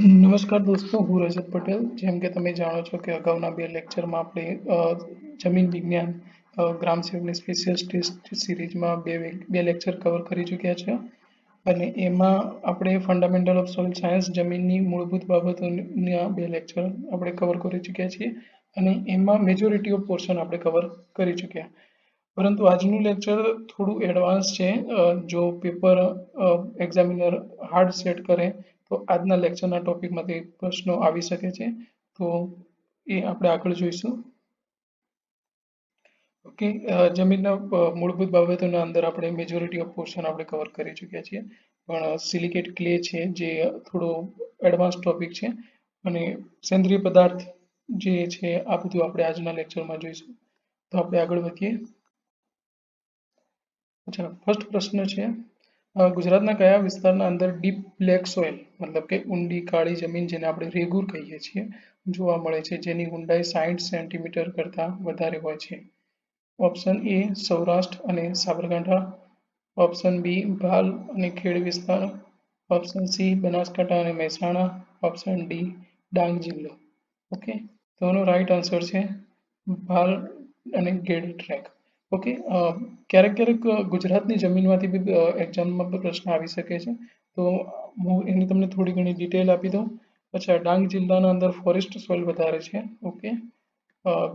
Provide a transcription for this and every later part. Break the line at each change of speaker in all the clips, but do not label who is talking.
નમસ્કાર દોસ્તો, હું રજત પટેલ. જેમ કે તમે જાણો છો કે અગાઉના બે લેક્ચરમાં આપણે જમીન વિજ્ઞાન ગ્રામ સેવકની સ્પેશિયલ ટેસ્ટ સિરીઝમાં બે લેક્ચર કવર કરી ચૂક્યા છે. અને એમાં આપણે ફંડામેન્ટલ ઓફ સોઇલ સાયન્સ જમીનની મૂળભૂત બાબતોના બે લેક્ચર આપણે કવર કરી ચૂક્યા છીએ. અને એમાં મેજોરિટી ઓફ પોર્શન આપણે કવર કરી ચૂક્યા. પરંતુ આજનું લેક્ચર થોડું એડવાન્સ છે. જો પેપર એક્ઝામિનર હાર્ડ સેટ કરે તો આજના લેક્ચરના ટોપિકમાંથી પ્રશ્નો આવી શકે છે. તો એ આપણે આગળ જોઈશું. ઓકે, જમીનના મૂળભૂત બાબતોના અંદર આપણે મેજોરિટી ઓફ પોર્શન આપણે કવર કરી ચૂક્યા છીએ. પણ સિલિકેટ ક્લે છે જે થોડો એડવાન્સ ટોપિક છે. અને સેન્દ્રિય પદાર્થ જે છે આ બધું આપણે આજના લેક્ચરમાં જોઈશું. તો આપણે આગળ વધીએ. અચ્છા, ફર્સ્ટ પ્રશ્ન છે, ગુજરાતના કયા વિસ્તારના અંદર ડીપ બ્લેક સોઇલ મતલબ કે ઊંડી કાળી જમીન જેને આપણે રેગુર કહીએ છીએ જોવા મળે છે, જેની ઊંડાઈ 60 સેન્ટીમીટર કરતાં વધારે હોય છે? ઓપ્શન એ સૌરાષ્ટ્ર અને સાબરકાંઠા, ઓપ્શન બી ભાલ અને ખેડ વિસ્તાર, ઓપ્શન સી બનાસકાંઠા અને મહેસાણા, ઓપ્શન ડી ડાંગ જિલ્લો. ઓકે, તો એનો રાઈટ આન્સર છે ભાલ અને ગેડ ટ્રેક. ઓકે, ક્યારેક ક્યારેક ગુજરાતની જમીનમાંથી બી એક્ઝામમાં પ્રશ્ન આવી શકે છે. તો હું એની તમને થોડી ઘણી ડિટેલ આપી દઉં. અચ્છા, ડાંગ જિલ્લાના અંદર ફોરેસ્ટ સોઇલ વધારે છે. ઓકે,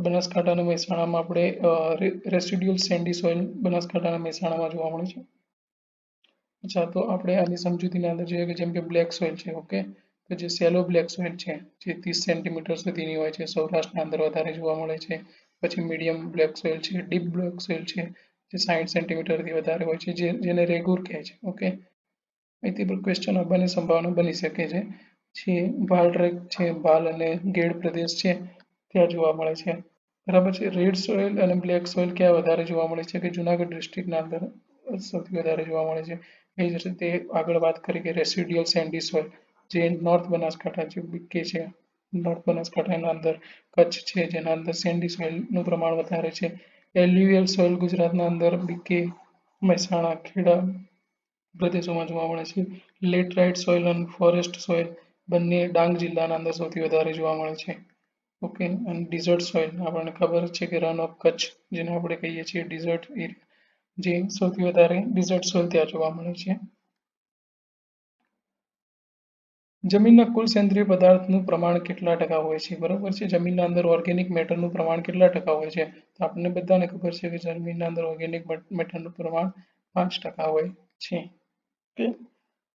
બનાસકાંઠા અને મહેસાણામાં આપણે રેસિડ્યુઅલ સેન્ડી સોઇલ બનાસકાંઠા અને મહેસાણામાં જોવા મળે છે. અચ્છા, તો આપણે આની સમજૂતીના અંદર જોઈએ કે જેમ કે બ્લેક સોઇલ છે. ઓકે, તો જે સેલો બ્લેક સોઇલ છે જે 30 સેન્ટીમીટર સુધીની હોય છે, સૌરાષ્ટ્રના અંદર વધારે જોવા મળે છે. પછી મીડિયમ બ્લેક સોઇલ છે, ડીપ બ્લેક સોઇલ છે જે 60 સેન્ટીમીટરથી વધારે હોય છે, જેને રેગુર કહે છે. ઓકે, અહીંથી પણ ક્વેશ્ચન આવવાની સંભાવના બની શકે છે. જે ભાલ ટ્રેક છે, ભાલ અને ગેડ પ્રદેશ છે ત્યાં જોવા મળે છે. બરાબર છે. રેડ સોઇલ અને બ્લેક સોઇલ ક્યાં વધારે જોવા મળે છે? કે જુનાગઢ ડિસ્ટ્રિક્ટના અંદર સૌથી વધારે જોવા મળે છે. એ જ રીતે આગળ વાત કરી કે રેસિડ્યુઅલ સેન્ડી સોઇલ જે નોર્થ બનાસકાંઠા જે બીકે છે, નોર્થ બનાસકાંઠાના અંદર કચ્છ છે જેના અંદર સેન્ડી સોઇલનું પ્રમાણ વધારે છે. એલ્યુવિયલ સોઇલ ગુજરાતના અંદર બીકે, મહેસાણા, ખેડા પ્રદેશોમાં જોવા મળે છે. લેટરાઇટ સોઇલ અને ફોરેસ્ટ સોઇલ બંને ડાંગ જિલ્લાના અંદર સૌથી વધારે જોવા મળે છે. ઓકે, અને ડિઝર્ટ સોઇલ આપણને ખબર છે કે રન ઓફ કચ્છ જેને આપણે કહીએ છીએ ડિઝર્ટ એરિયા, જે સૌથી વધારે ડિઝર્ટ સોઇલ ત્યાં જોવા મળે છે. જમીનના કુલ સેન્દ્રિય પદાર્થનું પ્રમાણ કેટલા ટકા હોય છે? બરોબર છે. જમીનના અંદર ઓર્ગેનિક મેટરનું પ્રમાણ કેટલા ટકા હોય છે? તો આપણને બધાને ખબર છે કે જમીનના અંદર ઓર્ગેનિક મેટરનું પ્રમાણ 5% હોય છે. ઓકે,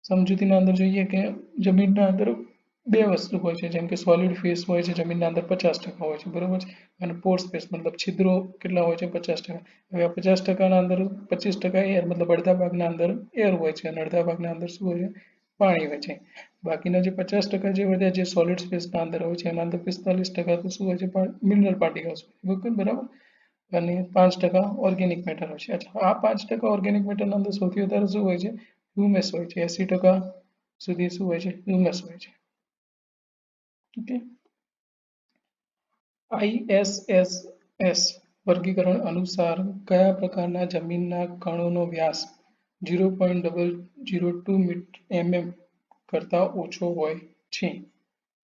સમજૂતીના અંદર જોઈએ કે જમીનના અંદર બે વસ્તુ હોય છે, જેમ કે સોલિડ ફેસ હોય છે જમીનના અંદર 50% હોય છે. બરોબર છે. અને પોર સ્પેસ મતલબ છિદ્રો કેટલા હોય છે? 50%. હવે આ 50%ના અંદર 25% એર મતલબ અડધા ભાગના અંદર એર હોય છે અને અડધા ભાગના અંદર શું હોય છે? પાણી હોય છે. બાકીના જે 50% જે વધ્યા જે સોલિડ સ્પેસના અંદર હોય છે એના અંદર 45% તો શું હોય છે? મિનરલ પાર્ટિકલ્સ હોય છે. બરાબર. અને 5% ઓર્ગેનિક મેટર હોય છે. અચ્છા, આ 5% ઓર્ગેનિક મેટરના અંદર સૌથી વધારે શું હોય છે? હ્યુમસ હોય છે. 80% સુધી શું હોય છે? હ્યુમસ હોય છે. ઓકે, ISSS વર્ગીકરણ અનુસાર કયા પ્રકારના જમીનના કણોનો વ્યાસ 0.002 mm કરતાં ઓછો હોય છે?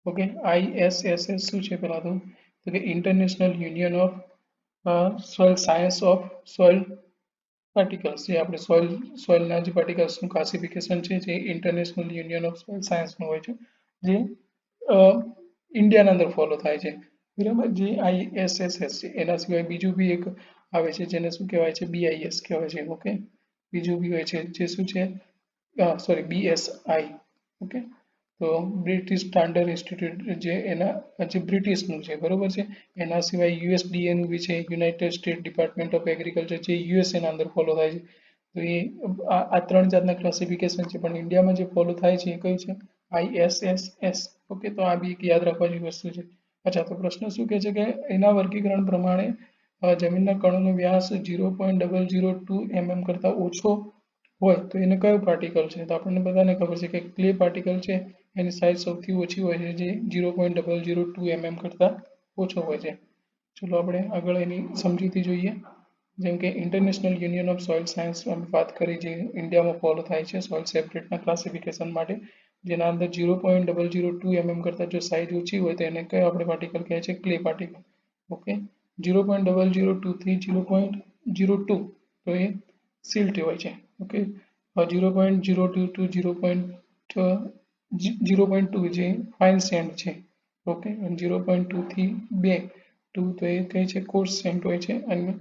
ઓકે, ISSS શું છે? પહેલા તો કે international union of soil science of soil particles, જે આપણે સોઇલના જે પાર્ટિકલ્સનું ક્લાસિફિકેશન છે જે ઇન્ટરનેશનલ યુનિયન ઓફ સોઇલ સાયન્સનું હોય છે, જે ઇન્ડિયાના અંદર ફોલો થાય છે. બરાબર. જે ISSS છે એના સિવાય બીજું બી એક આવે છે જેને શું કહેવાય છે? BIS કહેવાય છે. ઓકે, બીજું બી હોય છે જે શું છે? Sorry, BSI. ઓકે, તો બ્રિટિશ સ્ટાન્ડર્ડ ઇન્સ્ટિટ્યૂટ જે એના જે બ્રિટિશનું છે. બરોબર છે. એના સિવાય USDA નું બી છે, United state department of agriculture, જે યુએસએના અંદર ફોલો થાય છે. તો એ આ ત્રણ જાતના ક્લાસિફિકેશન છે, પણ ઇન્ડિયામાં જે ફોલો થાય છે એ કયું છે? ISSS. ઓકે, તો આ બી એક યાદ રાખવા જેવી વસ્તુ છે. અચ્છા, તો પ્રશ્ન શું કહે છે કે એના વર્ગીકરણ પ્રમાણે જમીનના કણોનો વ્યાસ 0.002 mm કરતાં ઓછો હોય તો એને કયું પાર્ટિકલ છે? તો આપણને બધાને ખબર છે કે ક્લે પાર્ટિકલ છે એની સાઇઝ સૌથી ઓછી હોય છે, જે 0.002 mm કરતાં ઓછો હોય છે. ચલો આપણે આગળ એની સમજૂતી જોઈએ. જેમ કે international union of soil science અમે વાત કરી, જે ઇન્ડિયામાં ફોલો થાય છે સોઇલ સેપરેટના ક્લાસિફિકેશન માટે. જેના અંદર 0.002 mm કરતાં જો સાઇઝ ઓછી હોય તો એને કયો આપણે પાર્ટિકલ કહે છે? Clay particle. ઓકે, 0.002 થી 0.02 તો એ સિલ્ટ હોય છે. ઓકે, 0.02 ટુ 0.2 જે ફાઇન સેન્ડ છે. ઓકે, અને 0.2 થી 2 તો એ કઈ છે? કોર્સ સેન્ટ હોય છે. અને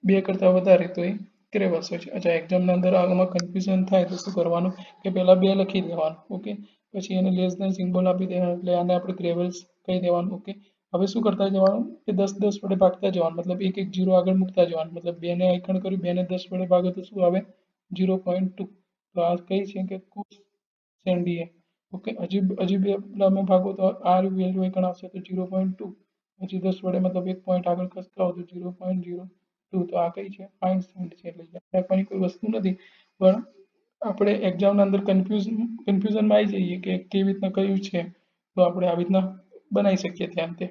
2 કરતાં વધારે તો એ ક્રેવલ્સ હોય છે. અચ્છા, એક્ઝામના અંદર આમાં કન્ફ્યુઝન થાય તો શું કરવાનું કે પહેલા 2 લખી દેવાનું. ઓકે, પછી એને લેસ દેન સિમ્બોલ આપી દેવાનું, એટલે આને આપણે ક્રેવલ્સ કહી દેવાનું. ઓકે, હવે શું કરતા જવાનું કે 10 વડે ભાગતા જવાનું, મતલબ એક એક જીરો આગળ મૂકતા જવાનું. મતલબ 2 ને આઈકણ કર્યું, 2 ને 10 વડે ભાગો તો શું આવે? 0.2. તો આ કઈ છે કે કોર્સ સેન્ડી. ઓકે, હજી બે અમે ભાગો તો આ વેલ્યુ આઈકણ આવશે તો 0.2. પછી 10 વડે મતલબ 1 પોઈન્ટ આગળ ખસતા હોય તો 0.02. તો આ કઈ છે? ફાઇન સેન્ટ છે. એટલે યાદ રાખવાની કોઈ વસ્તુ નથી, પણ આપણે એક્ઝામના અંદર કન્ફ્યુઝનમાં આવી જઈએ કે કેવી રીતના કયું છે, તો આપણે આવી રીતના બનાવી શકીએ ત્યાં તે.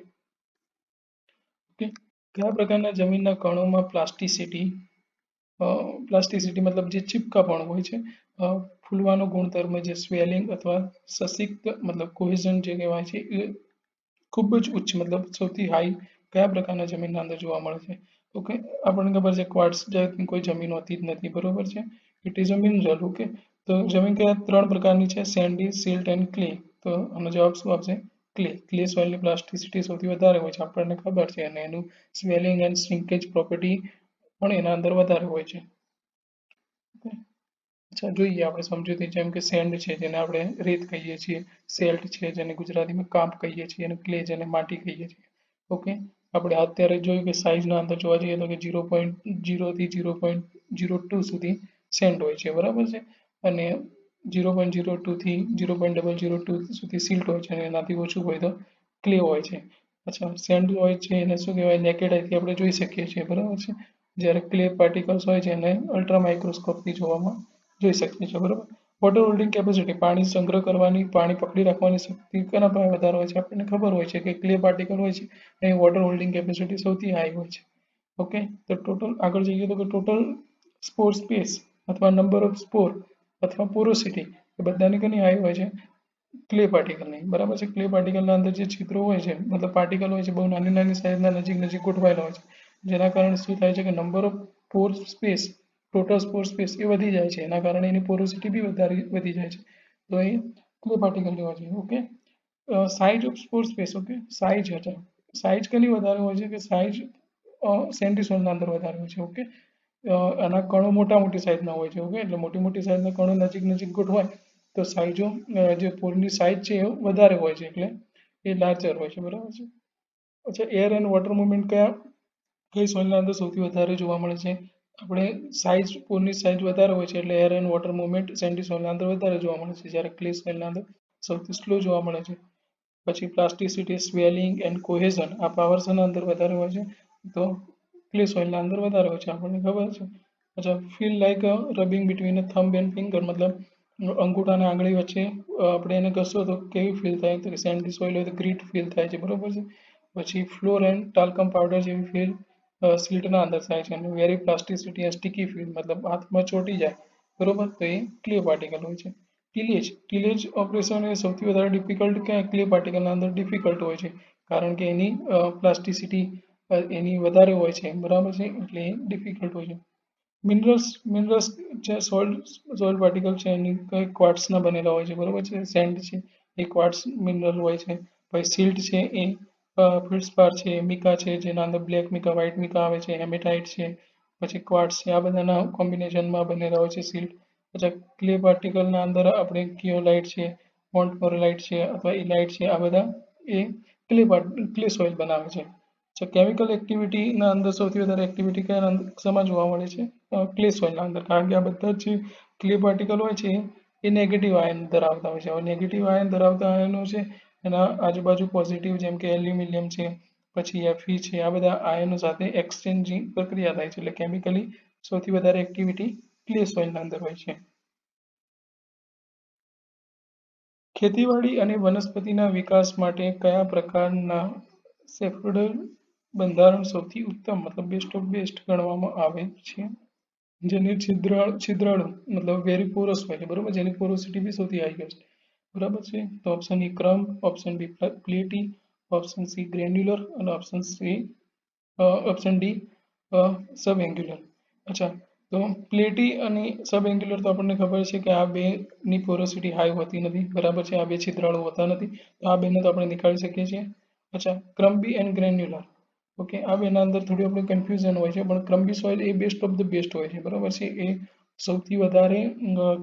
ઓકે, કયા પ્રકારના જમીનના કણોમાં પ્લાસ્ટિસિટી મતલબ જે ચીપકાપણું હોય છે, ફૂલવાનો ગુણધર્મ જે સ્વેલિંગ અથવા સસિક્ત મતલબ કોહેઝન જે કહેવાય છે એ ખૂબ જ ઉચ્ચ મતલબ સૌથી હાઈ કયા પ્રકારના જમીનના અંદર જોવા મળે છે? ઓકે, આપણને ખબર છે ક્વાર્ટઝ જાતની કોઈ જમીન હોતી જ નથી, બરોબર છે. It is a mineral. Okay, તો જમીન કયા 3 પ્રકારની છે? Sandy, silt and clay. તો આનો જવાબ શું આવશે? ક્લે. ક્લે સોઇલની પ્લાસ્ટિસિટી સૌથી વધારે હોય છે, આપણને ખબર છે, અને એનું સ્વેલિંગ એન્ડ શ્રિંકેજ પ્રોપર્ટી પણ એના અંદર વધારે હોય છે. અચ્છા, જોઈએ આપણે સમજૂતી. જેમ કે સેન્ડ છે જેને આપણે રેત કહીએ છીએ, સેલ્ટ છે જેને ગુજરાતીમાં કાંપ કહીએ છીએ, અને ક્લે જેને માટી કહીએ છીએ. ઓકે, આપણે અત્યારે જોયું કે સાઇઝના અંદર જોવા જઈએ તો કે 0.0 થી 0.02 સુધી સેન્ટ હોય છે, બરાબર છે. અને 0.02 થી 0.002 સુધી સિલ્ટ હોય છે, અને એનાથી ઓછું હોય તો ક્લે હોય છે. અચ્છા, સેન્ડ હોય છે એને શું કહેવાય? નેકેડ આઈથી આપણે જોઈ શકીએ છીએ, બરાબર છે. જ્યારે ક્લે પાર્ટિકલ્સ હોય છે એને અલ્ટ્રા માઇક્રોસ્કોપથી જોઈ શકીએ છીએ, બરાબર. વોટર હોલ્ડિંગ કેપેસિટી, પાણી સંગ્રહ કરવાની, પાણી પકડી રાખવાની શક્તિ કેના પાસે વધારે હોય છે? આપણને ખબર હોય છે કે ક્લે પાર્ટિકલ હોય છે એની વોટર હોલ્ડિંગ કેપેસિટી સૌથી હાઈ હોય છે. ઓકે, તો ટોટલ આગળ જઈએ તો કે ટોટલ સ્પોર સ્પેસ અથવા નંબર ઓફ સ્પોર અથવા પોરોસિટી એ બધાની ઘણી હાઈ હોય છે ક્લે પાર્ટિકલની, બરાબર છે. ક્લે પાર્ટિકલના અંદર જે છિદ્રો હોય છે મતલબ પાર્ટિકલ હોય છે બહુ નાની નાની સાઇઝના નજીક ગોઠવાયેલા હોય છે, જેના કારણે શું થાય છે કે number of Por space, total સ્પોર space એ વધી જાય છે. એના કારણે એની પોરોસિટી બી વધી જાય છે. તો એ ક્લે પાર્ટિકલ લેવા જોઈએ. Okay, size of pore space. Okay, size કેની વધારે હોય છે કે સાઇઝ સેન્ટીસોલના અંદર વધારે હોય છે. ઓકે, આના કણો મોટી સાઇઝના હોય છે. ઓકે, એટલે મોટી સાઇઝના કણો નજીક ગોઠવાય તો સાઇઝો જે પોરની સાઇઝ છે એ વધારે હોય છે, એટલે એ લાર્જર હોય છે, બરાબર છે. અચ્છા, એર એન્ડ વોટર મુવમેન્ટ કઈ સોઇલના અંદર સૌથી વધારે જોવા મળે છે? આપણે પોરની સાઇઝ વધારે હોય છે એટલે air and water movement sandy સોઇલના અંદર વધારે જોવા મળે છે, જ્યારે ક્લે સોઇલના અંદર સૌથી સ્લો જોવા મળે છે. પછી પ્લાસ્ટિસિટી, સ્વેલિંગ એન્ડ કોહેઝન આ પાવર શેના અંદર વધારે હોય છે? તો ક્લે સોઇલના અંદર વધારે હોય છે, આપણને ખબર છે. અચ્છા, feel like rubbing between a thumb and finger, મતલબ અંગૂઠા અને આંગળી વચ્ચે આપણે એને ઘસો તો કેવી ફીલ થાય? તો કે સેન્ડી સોઇલ હોય તો ગ્રીટ ફીલ થાય છે, બરોબર છે. પછી ફ્લોર એન્ડ ટાલ્કમ પાવડર જેવી ફીલ સિલ્ટના અંદર થાય છે, અને વેરી પ્લાસ્ટિસિટી અને સ્ટીકી ફીલ મતલબ હાથમાં ચોટી જાય, બરોબર, તો એ ક્લે પાર્ટિકલ હોય છે. ટીલેજ ઓપરેશન એ સૌથી વધારે ડિફિકલ્ટ ક્યાં ક્લે પાર્ટિકલના અંદર ડિફિકલ્ટ હોય છે, કારણ કે એની પ્લાસ્ટિસિટી એની વધારે હોય છે, બરાબર છે, એટલે એ ડિફિકલ્ટ હોય છે. મિનરલ્સ જે સોઇલ પાર્ટિકલ છે એની કઈ ક્વાર્ટ્સના બનેલા હોય છે, બરોબર છે. સેન્ડ છે એ ક્વાર્ટ્સ મિનરલ હોય છે. પછી સિલ્ટ છે એ ફિલ્ડસ્પાર છે, મિકા છે જેના અંદર બ્લેક મિકા, વ્હાઇટ મિકા આવે છે, હેમેટાઇટ છે, પછી ક્વાર્ટ્સ છે, આ બધાના કોમ્બિનેશનમાં બનેલા હોય છે સિલ્ટ. પછી ક્લે પાર્ટિકલના અંદર આપણે કિયોલાઇટ છે, મોન્ટમોરેલાઇટ છે અથવા ઇલાઇટ છે, આ બધા એ ક્લે સોઇલ બનાવે છે. કેમિકલ એક્ટિવિટીના અંદર સૌથી વધારે એક્ટિવિટી કયા શેમાં જોવા મળે છે? ક્લે સોઇલના અંદર, કારણ કે આ બધા જે ક્લે પાર્ટિકલ હોય છે એ નેગેટિવ આયન ધરાવતા હોય છે. હવે નેગેટિવ આયન ધરાવતા આયનો છે એના આજુબાજુ પોઝિટિવ જેમ કે એલ્યુમિનિયમ છે, પછી Fe છે, આ બધા આયનો સાથે એક્સચેન્જિંગ પ્રક્રિયા થાય છે, એટલે કેમિકલી સૌથી વધારે એક્ટિવિટી ક્લે સોઇલના અંદર હોય છે. ખેતીવાડી અને વનસ્પતિના વિકાસ માટે કયા પ્રકારના સેફ્રોડલ બંધારણ સૌથી ઉત્તમ મતલબ બેસ્ટ ઓફ બેસ્ટ ગણવામાં આવે છે? જેની છિદ્રાળુ મતલબ વેરી પોરસ હોય છે બરોબર, જેની પોરોસિટી બી સૌથી હાઈએસ્ટ બરાબર છે. તો option E crumb, option B platy, option C granular અને ઓપ્શન ડી સબ એન્ગ્યુલર. અચ્છા, તો પ્લેટી અને સબ એન્ગ્યુલર તો આપણને ખબર છે કે આ બે ની પોરોસિટી હાઈ હોતી નથી બરાબર છે, આ બે છિદ્રાળુ હોતા નથી, તો આ બેને તો આપણે નીકાળી શકીએ છીએ. અચ્છા, ક્રમ્બી એન્ડ ગ્રેન્યુલર. ઓકે, આ બેના અંદર થોડી આપણે કન્ફ્યુઝન હોય છે, પણ ક્રમ્બી સોઇલ એ બેસ્ટ ઓફ ધ બેસ્ટ હોય છે બરાબર છે. એ સૌથી વધારે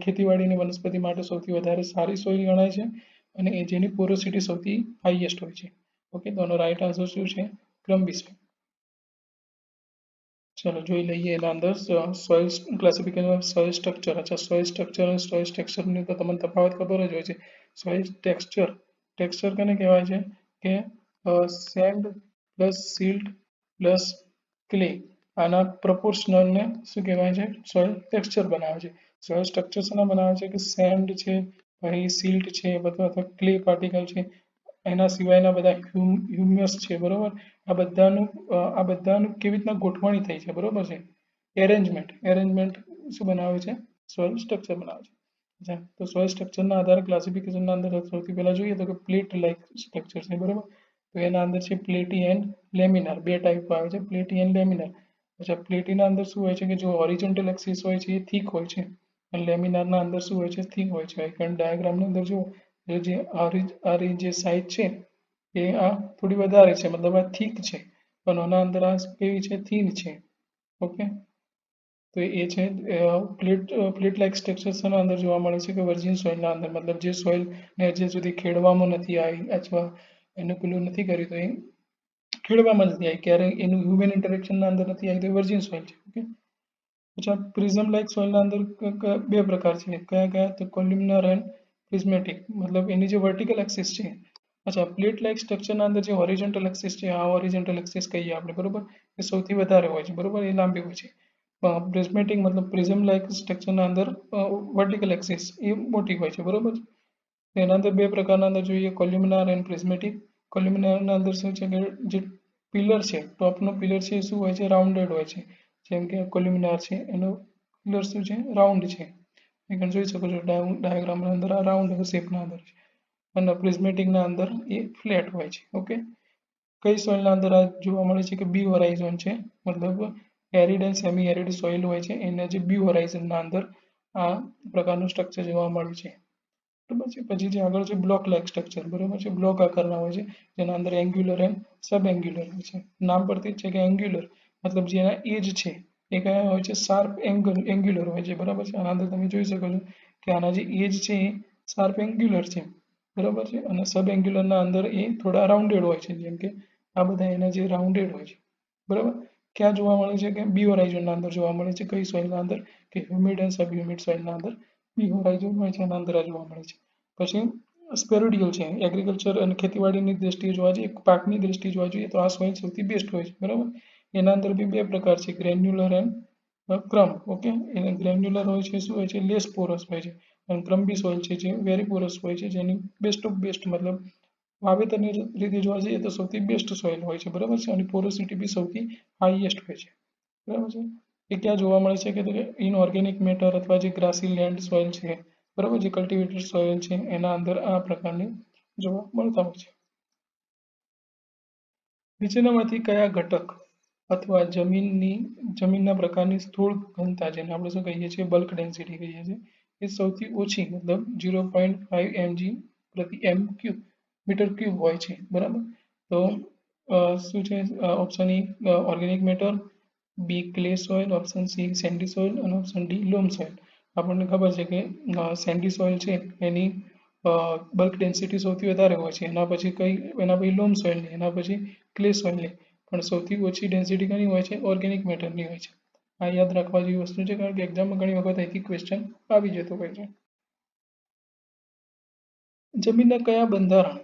ખેતીવાડીની વનસ્પતિ માટે સૌથી વધારે સારી સોઇલ ગણાય છે અને એ જેની પોરોસિટી સૌથી હાઈએસ્ટ હોય છે. ઓકે, તો આનો રાઈટ આન્સર શું છે? ક્રમ્બી સોઇલ. ચલો જોઈ લઈએ એના અંદર સોઇલ ક્લાસિફિકેશન, સોઇલ સ્ટ્રક્ચર. અચ્છા, સોઇલ સ્ટ્રક્ચર અને સોઇલ ટેક્સચરની તો તમને તફાવત ખબર જ હોય છે. સોઇલ ટેક્સચર, ટેક્સચર કોને કહેવાય છે કે send plus silt plus clay, આના પ્રપોર્શનલને શું કહેવાય છે? સોઇલ ટેક્સચર બનાવે છે. સોઇલ સ્ટ્રક્ચર શેના બનાવે છે કે સેન્ડ છે, પછી સિલ્ટ છે, અથવા ક્લે પાર્ટિકલ છે, એના સિવાયના બધા હ્યુમસ છે બરોબર. આ બધાનું કેવી રીતના ગોઠવણી થઈ છે બરોબર છે, એરેન્જમેન્ટ શું બનાવે છે? સોઇલ સ્ટ્રક્ચર બનાવે છે. અચ્છા, તો સોઇલ સ્ટ્રક્ચરના આધારે ક્લાસિફિકેશનના અંદર સૌથી પહેલા જોઈએ તો કે પ્લેટ લાઇક સ્ટ્રક્ચર છે બરોબર. તો એના અંદર છે પ્લેટી એન્ડ લેમિનાર, બે ટાઈપ આવે છે, પ્લેટી એન્ડ લેમિનાર. અચ્છા, પ્લેટીના અંદર શું હોય છે કે જો હોરિઝોન્ટલ એક્સિસ હોય છે એ થીક હોય છે અને લેમિનારના અંદર શું હોય છે? થિન હોય છે. કારણ ડાયાગ્રામની અંદર જો જે આ જે સાઇઝ છે એ આ થોડી વધારે છે, મતલબ આ થીક છે, પણ આના અંદર આ કેવી છે? થીન છે. ઓકે, તો એ છે પ્લેટ લાઇક સ્ટ્રક્ચર્સના અંદર જોવા મળે છે કે વર્જિન સોઇલના અંદર, મતલબ જે સોઇલને હજી સુધી ખેડવામાં નથી આવી અથવા એનું પેલું નથી કર્યું તો એ ખેડવામાં નથી આવી, ક્યારે એનું હ્યુમન ઇન્ટરેક્શનના અંદર નથી આવી, તો વર્જિન સોઇલ છે. ઓકે, અચ્છા, પ્રિઝમ લાઇક સોઇલના અંદર બે પ્રકાર છે, કયા કયા? તો કોલ્યુમિનર એન્ડ પ્રિઝમેટિક, મતલબ એની જે વર્ટિકલ એક્સિસ છે. અચ્છા, પ્લેટ લાઇક સ્ટ્રક્ચરના અંદર જે હોરિઝોન્ટલ એક્સિસ છે, આ હોરિઝોન્ટલ એક્સિસ કહીએ આપણે બરોબર, એ સૌથી વધારે હોય છે બરોબર, એ લાંબી હોય છે. પ્રિઝમેટિક મતલબ પ્રિઝમ લાઇક સ્ટ્રક્ચરના અંદર વર્ટિકલ એક્સિસ એ મોટી હોય છે બરોબર. એના અંદર બે પ્રકારના અંદર જોઈએ, કોલ્યુમિનાર એન્ડ પ્રિઝમેટિક. કોલ્યુમિનારના અંદર શું છે કે જે પિલર છે, ટોપનો પિલર છે એ શું હોય છે? રાઉન્ડેડ હોય છે. જેમ કે કોલ્યુમિનાર છે એનો પિલર શું છે? રાઉન્ડ છે. તમે જોઈ શકો છો ડાયાગ્રામના અંદર આ રાઉન્ડ શેપના અંદર છે અને પ્રિઝમેટિકના અંદર એ ફ્લેટ હોય છે. ઓકે, કઈ સોઇલના અંદર આ જોવા મળે છે કે બી હોરાઇઝન છે, મતલબ એરિડ એન્ડ સેમી એરિડ સોઇલ હોય છે, એના જે બી હોરાઇઝનના અંદર આ પ્રકારનું સ્ટ્રક્ચર જોવા મળે છે બરાબર છે. પછી જે આગળ છે બ્લોક લાઇક સ્ટ્રક્ચર બરાબર છે, બ્લોક આકારના હોય છે, જેના અંદર એંગ્યુલર એન્ડ સબ એંગ્યુલર હોય છે. નામ પરથી જ છે કે એંગ્યુલર મતલબ જેના એજ છે એ કયા હોય છે? શાર્પ એંગ્યુલર હોય છે બરાબર છે. આના અંદર તમે જોઈ શકો છો કે આના જે એજ છે એ શાર્પ એંગ્યુલર છે બરાબર છે, અને સબ એંગ્યુલરના અંદર એ થોડા રાઉન્ડેડ હોય છે, જેમ કે આ બધા એના જે રાઉન્ડેડ હોય છે બરાબર. ક્યાં જોવા મળે છે કે બી હોરાઇઝનના અંદર જોવા મળે છે, કઈ સોઇલના અંદર? કે હ્યુમિડ એન્ડ સબ હ્યુમિડ સોઇલના અંદર બી હોરાઇઝન હોય છે, એના અંદર આ જોવા મળે છે. પછી સ્પેરોડિયલ છે, એગ્રીકલ્ચર અને ખેતીવાડીની દ્રષ્ટિએ જોવા જઈએ, પાકની દ્રષ્ટિએ જોવા જોઈએ તો આ સોઇલ સૌથી બેસ્ટ હોય છે બરાબર. એના અંદર બી બે પ્રકાર છે, ગ્રેન્યુલર એન્ડ ક્રમ્બ. ઓકે, એને ગ્રેન્યુલર હોય છે શું હોય છે? લેસ પોરસ હોય છે, અને ક્રમ્બી સોઇલ છે જે વેરી પોરસ હોય છે, જેની બેસ્ટ ઓફ બેસ્ટ મતલબ વાવેતરની રીતે જોવા જઈએ તો સૌથી બેસ્ટ સોઇલ હોય છે બરાબર છે, અને પોરોસિટી બી સૌથી હાઈએસ્ટ હોય છે બરાબર છે. એ ક્યાં જોવા મળે છે કે ઇનઓર્ગેનિક મેટર અથવા જે ગ્રાસી લેન્ડ સોઇલ છે બરાબર, જે કલ્ટિવેટેડ સોઇલ છે એના અંદર આ પ્રકારની જોવા મળતા હોય છે. નીચેનામાંથી કયા ઘટક અથવા જમીનના પ્રકારની સ્થૂળ ઘનતા, જેને આપણે શું કહીએ છીએ? બલ્ક ડેન્સિટી કહીએ છીએ, એ સૌથી ઓછી મતલબ 0.5 mg પ્રતિ એમ ક્યુબ મીટર ક્યુબ હોય છે બરાબર. તો શું છે? Option E organic matter, B clay soil, option C sandy soil અને ઓપ્શન ડી લોમ સોઇલ. આપણને ખબર છે કે સેન્ડી સોઇલ છે એની બલ્ક ડેન્સિટી સૌથી વધારે હોય છે, એના પછી લોમ સોઇલ, એના પછી ક્લે સોઇલની, પણ સૌથી ઓછી ડેન્સિટી કની હોય છે? ઓર્ગેનિક મેટરની હોય છે. આ યાદ રાખવા જેવી વસ્તુ છે, કારણ કે એક્ઝામમાં ઘણી વખત અહીંથી ક્વેશ્ચન આવી જતો હોય છે. જમીનના કયા બંધારણ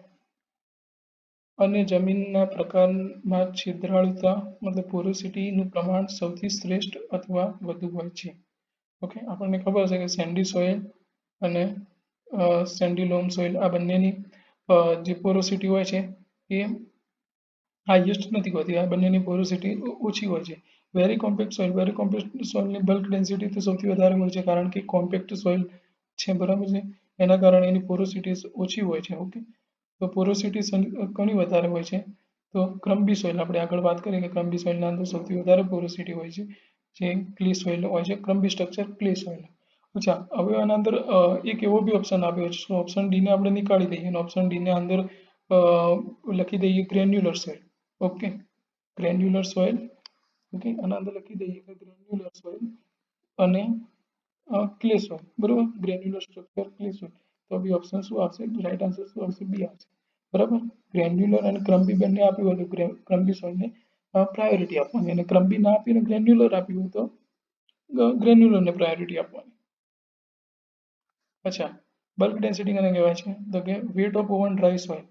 અને જમીનના પ્રકારમાં છિદ્રાળુતા મતલબ પોરોસિટીનું પ્રમાણ સૌથી શ્રેષ્ઠ અથવા વધુ હોય છે? ઓકે, આપણને ખબર છે કે સેન્ડી સોઇલ અને સેન્ડી લોમ સોઇલ આ બંનેની જે પોરોસિટી હોય છે એ હાઈએસ્ટ નથી હોતી, આ બંનેની પોરોસિટી ઓછી હોય છે. વેરી કોમ્પેક્ટ સોઇલની બલ્ક ડેન્સિટી તો સૌથી વધારે હોય છે, કારણ કે કોમ્પેક્ટ સોઇલ છે, બરાબર છે, એના કારણે એની પોરોસિટી ઓછી હોય છે. ઓકે, તો પોરોસિટી ઘણી વધારે હોય છે. તો ક્રમ્બી સોઇલ આપણે આગળ વાત કરીએ કે ક્રમ્બી સોઇલના અંદર સૌથી વધારે પોરોસિટી હોય છે, જે ક્લી સોઇલ હોય છે, ક્રમ્બી સ્ટ્રક્ચર ક્લી સોઇલ. અચ્છા, હવે આના અંદર એક એવો બી ઓપ્શન આપ્યો છે, ઓપ્શન ડી ને આપણે નીકાળી દઈએ અને ઓપ્શન ડી ને અંદર લખી દઈએ granular soil. Okay, granular soil. Okay, આના અંદર લખી દઈએ કે ગ્રેન્યુલર સોઇલ અને ક્લે સોઇલ, બરોબર, ગ્રેન્યુલર સ્ટ્રક્ચર ક્લે સોઇલ. તો બી ઓપ્શન શું આવશે? રાઈટ આન્સર શું આવશે? બી આવશે, બરાબર. ગ્રેન્યુલર અને ક્રમ્બી બંને આપ્યું હતું, ક્રમ્બી સોઇલને પ્રાયોરિટી આપવાની, અને ક્રમ્બી ના આપીને ગ્રેન્યુલર આપ્યું તો ગ્રેન્યુલરને પ્રાયોરિટી આપવાની. અચ્છા, બલ્ક ડેન્સિટી કોને કહેવાય છે? તો કે weight of oven dry soil.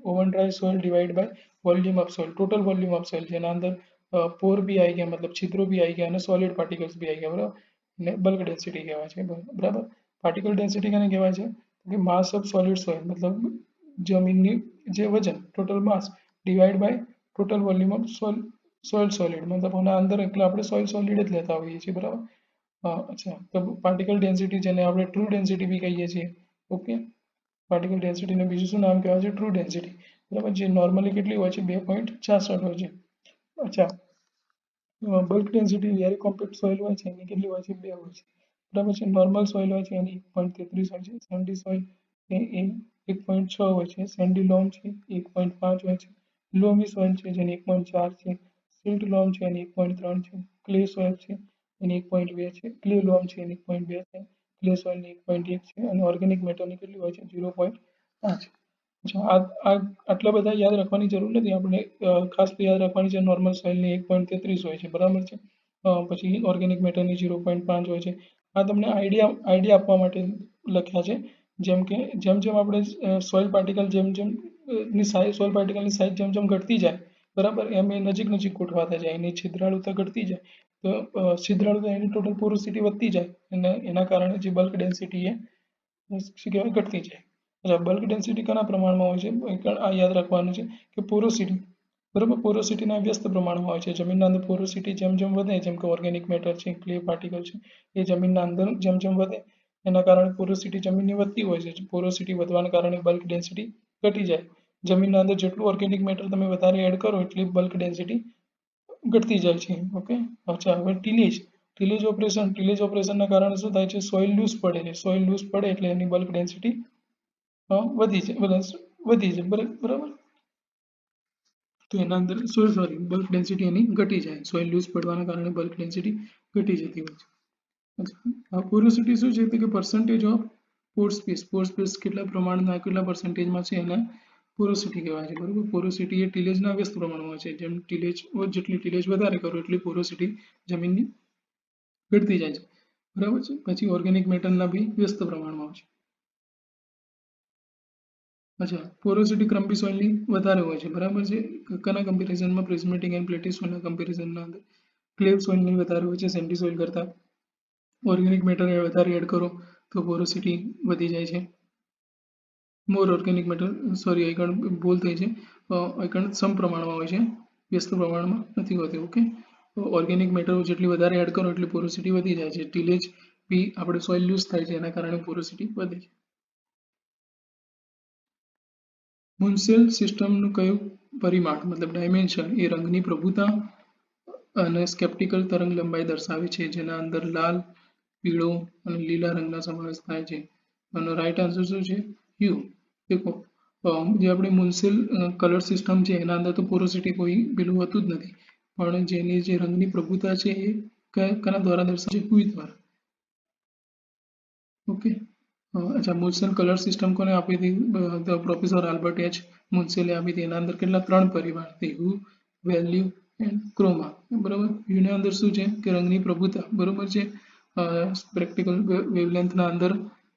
Oven dry soil divide by volume of soil, total volume of soil, જેના અંદર પોર બી આવી ગયા, મતલબ છિદ્રો બી આવી ગયા અને સોલિડ પાર્ટિકલ્સ બી આવી ગયા, બરાબર, ને બલ્ક ડેન્સિટી કહેવાય છે, બરાબર. પાર્ટિકલ ડેન્સિટી કોને કહેવાય છે? કે માસ ઓફ સોલિડ સોઇલ, મતલબ જમીનની જે વજન, total mass divide by total volume of soil solid, મતલબ આના અંદર એટલે આપણે સોઇલ સોલિડ જ લેતા હોઈએ છીએ, બરાબર. અચ્છા, તો પાર્ટિકલ ડેન્સિટી, જેને આપણે ટ્રુ ડેન્સિટી બી કહીએ છીએ. ઓકે, પાર્ટિકલ ડેન્સિટીને બીજું શું નામ કહેવાય છે? ટ્રુ ડેન્સિટી, બરાબર, જે નોર્મલી કેટલી હોય છે? 2.66 હોય છે. અચ્છા, bulk density very compact soil હોય છે એની કેટલી હોય છે? 2 હોય છે, બરાબર છે. નોર્મલ સોઇલ હોય છે એની 1.33 હોય છે. સેન્ડી સોઇલ એ 1.6 હોય છે. સેન્ડી લોમ છે 1.5 હોય છે. લોમી સોઇલ છે જેની 1.4 છે. સિલ્ટ લોમ છે એની 1.3 છે. ક્લે સોઇલ છે એની 1.2 છે. ક્લે લોમ છે એની 1.2 છે. ક્લે સોઇલની 1.1 છે અને ઓર્ગેનિક મેટરની કેટલી હોય છે? 0.5. આટલા બધા યાદ રાખવાની જરૂર નથી, આપણે ખાસ તો યાદ રાખવાની છે નોર્મલ સોઇલની 1.33 હોય છે, બરાબર છે. પછી ઓર્ગેનિક મેટરની 0.5 હોય છે. આ તમને આઈડિયા આપવા માટે લખ્યા છે. જેમ કે જેમ આપણે સોઇલ પાર્ટિકલ સોઇલ પાર્ટિકલની સાઇઝ જેમ ઘટતી જાય, બરાબર, એમ એ નજીક ગોઠવાતા જાય, એની છિદ્રાળુતા ઘટતી જાય, તો છિદ્રાળુતા એની ટોટલ પોરોસિટી વધતી જાય અને એના કારણે જે બલ્ક ડેન્સિટી એ શું કહેવાય? ઘટતી જાય. અચ્છા, બલ્ક ડેન્સિટી કના પ્રમાણમાં હોય છે? આ યાદ રાખવાનું છે કે પોરોસિટી, બરાબર, પોરોસિટીના વ્યસ્ત પ્રમાણમાં હોય છે. જમીનના અંદર પોરોસિટી જેમ વધે, જેમ કે ઓર્ગેનિક મેટર છે, ક્લે પાર્ટિકલ છે, એ જમીનના અંદર જેમ વધે એના કારણે પોરોસિટી જમીનની વધતી હોય છે. પોરોસિટી વધવાના કારણે બલ્ક ડેન્સિટી ઘટી જાય. જમીનના અંદર જેટલું ઓર્ગેનિક મેટર તમે વધારે એડ કરો એટલી બલ્ક ડેન્સિટી ઘટતી જાય છે. ઓકે, અચ્છા, હવે ટીલેજ ઓપરેશનના કારણે શું થાય છે? સોઇલ લૂઝ પડે છે. સોઇલ લૂઝ પડે એટલે એની બલ્ક ડેન્સિટી વધી જાય, બરાબર. તો એના અંદર સોરી બલ્ક ડેન્સિટી એની ઘટી જાય. સોઇલ લૂઝ પડવાના કારણે બલ્ક ડેન્સિટી ઘટી જતી હોય છે. પોરોસિટી શું છે? તો કે પર્સન્ટેજ ઓફ પોર સ્પેસ કેટલા પ્રમાણના, કેટલા પર્સન્ટેજમાં છે એને પોરોસિટી કહેવાય છે, બરાબર. પોરોસિટી એ ટીલેજના વ્યસ્ત પ્રમાણમાં છે. જેમ જેટલી ટીલેજ વધારે કરો એટલી પોરોસિટી જમીનની ઘટતી જાય છે, બરાબર છે. પછી ઓર્ગેનિક મેટરના બી વ્યસ્ત પ્રમાણમાં હોય છે. અચ્છા, પોરોસિટી ક્રમ્બી સોઇલની વધારે હોય છે, બરાબર છે. કના કમ્પેરિઝનમાં? પ્રિઝમેટિક એન્ડ પ્લેટી સોઇલના કમ્પેરિઝનના અંદર ક્લે સોઇલની વધારે હોય છે સેન્ડી સોઇલ કરતાં. ઓર્ગેનિક મેટર વધારે એડ કરો તો પોરોસિટી વધી જાય છે. મોર ઓર્ગેનિક મેટર, સોરી અહીં ભૂલ થઈ છે, અહીં સમ પ્રમાણમાં હોય છે, વ્યસ્ત પ્રમાણમાં નથી હોતી. ઓકે, ઓર્ગેનિક મેટર જેટલી વધારે એડ કરો એટલી પોરોસિટી વધી જાય છે. ટીલેજ બી આપણે સોઇલ લૂઝ થાય છે એના કારણે પોરોસિટી વધે છે. મુન્સેલ સિસ્ટમનું કયું પરિમાણ, મતલબ ડાયમેન્શન, એ રંગની પ્રભુતા અને સ્કેપ્ટિકલ તરંગ લંબાઈ દર્શાવે છે, જેના અંદર લાલ, પીળો અને લીલા રંગના સમાવેશ થાય છે. અને રાઈટ આન્સર શું છે? યુ. દેખો, જે આપણે મુન્સેલ કલર સિસ્ટમ છે એના અંદર તો પોરોસિટી કોઈ પેલું હોતું જ નથી, પણ જેની જે રંગની પ્રભુતા છે એ કના દ્વારા દર્શાવે છે? હુઈ દ્વારા. ઓકે, અચ્છા, મુન્સેલ કલર સિસ્ટમ કોને આપી હતી? પ્રોફેસર આલ્બર્ટ એચ મુન્સેલે આપી હતી. એના અંદર કેટલા? 3 પરિમાણ હતી: હુ, વેલ્યુ એન્ડ ક્રોમા, બરાબર. યુના અંદર શું છે કે રંગની પ્રભુતા, બરાબર છે. પ્રેક્ટિકલ વેવલેન્થના અંદર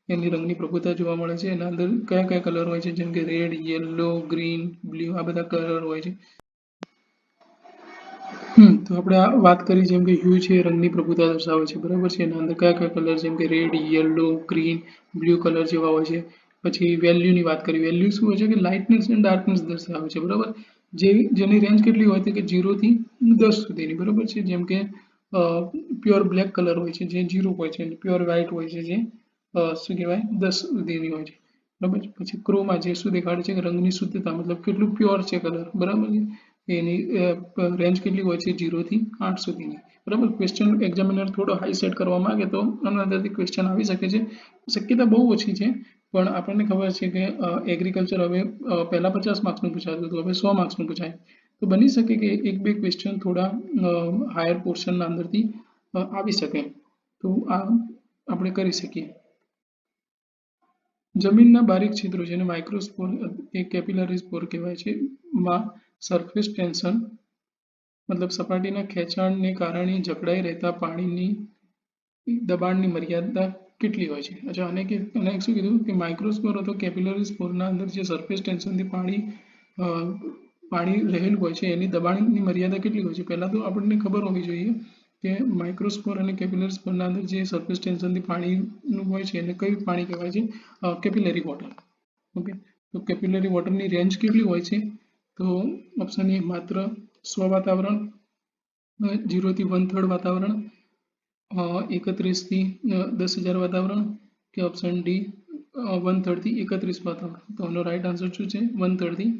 એની રંગની પ્રભુતા જોવા મળે છે. એના અંદર કયા કયા કલર હોય છે? જેમ કે રેડ, યલો, ગ્રીન, બ્લુ, આ બધા કલર હોય છે. તો આપણે આ વાત કરી જેમ કે હ્યુ છે રંગની પ્રભુતા દર્શાવે છે, બરાબર છે. એના અંદર કયા કયા કલર? જેમ કે red, yellow, green, blue colour જેવા હોય છે. પછી વેલ્યુની વાત કરી. વેલ્યુ શું હોય છે? કે લાઇટનેસ અને ડાર્કનેસ દર્શાવે છે, બરાબર. જેની રેન્જ કેટલી હોય તો કે 0 થી 10 સુધીની, બરાબર છે. જેમ કે પ્યોર બ્લેક કલર હોય છે જે 0 હોય છે, પ્યોર વ્હાઇટ હોય છે જે શું કહેવાય 10 સુધીની હોય છે, બરાબર. પછી ક્રોમા જે શું દેખાડે છે કે રંગની શુદ્ધતા, મતલબ કેટલું પ્યોર છે કલર, બરાબર છે. એની રેન્જ કેટલી હોય છે 0 થી 8 સુધીની, બરાબર. ક્વેશ્ચન એક્ઝામિનર થોડો હાઈ સેટ કરવા માંગે તો આના અંદરથી ક્વેશ્ચન આવી શકે છે, શક્યતા બહુ ઓછી છે. પણ આપણને ખબર છે કે એગ્રીકલ્ચર હવે પહેલા 50 માર્ક્સનું પૂછાતું હતું, હવે 100 માર્ક્સનું પૂછાય, તો બની શકે કે એક બે ક્વેશ્ચન થોડા હાયર પોર્શનના અંદરથી આવી શકે, તો આ આપણે કરી શકીએ. જમીનના બારીક છિદ્રો જેને માઇક્રોસ્પોર એ કેપિલરી સ્પોર કહેવાય છે માં સરફેસ ટેન્શન, મતલબ સપાટીના ખેંચાણને કારણે જકડાઈ રહેતા પાણીની દબાણની મર્યાદા કેટલી હોય છે. અચ્છા, અને શું કીધું કે માઇક્રોસ્પોર અથવા કેપિલરી સ્પોરના અંદર જે સરફેસ ટેન્શનથી પાણી રહેલું હોય છે એની દબાણની મર્યાદા કેટલી હોય છે. પહેલાં તો આપણને ખબર હોવી જોઈએ કે માઇક્રોસ્પોર અને કેપિલરી સ્પોરના અંદર જે સરફેસ ટેન્શનથી પાણીનું હોય છે એને કયું પાણી કહેવાય છે, કેપિલરી વોટર. ઓકે, તો કેપિલરી વોટરની રેન્જ કેટલી હોય છે, તો ઓપ્શન એ માત્ર 100 વાતાવરણ, 0 થી 1/3 વાતાવરણ, 31 થી 10,000 વાતાવરણ, કે ઓપ્શન ડી 1/3 થી 31 વાતાવરણ. તો આનો રાઈટ આન્સર શું છે, 1/3 થી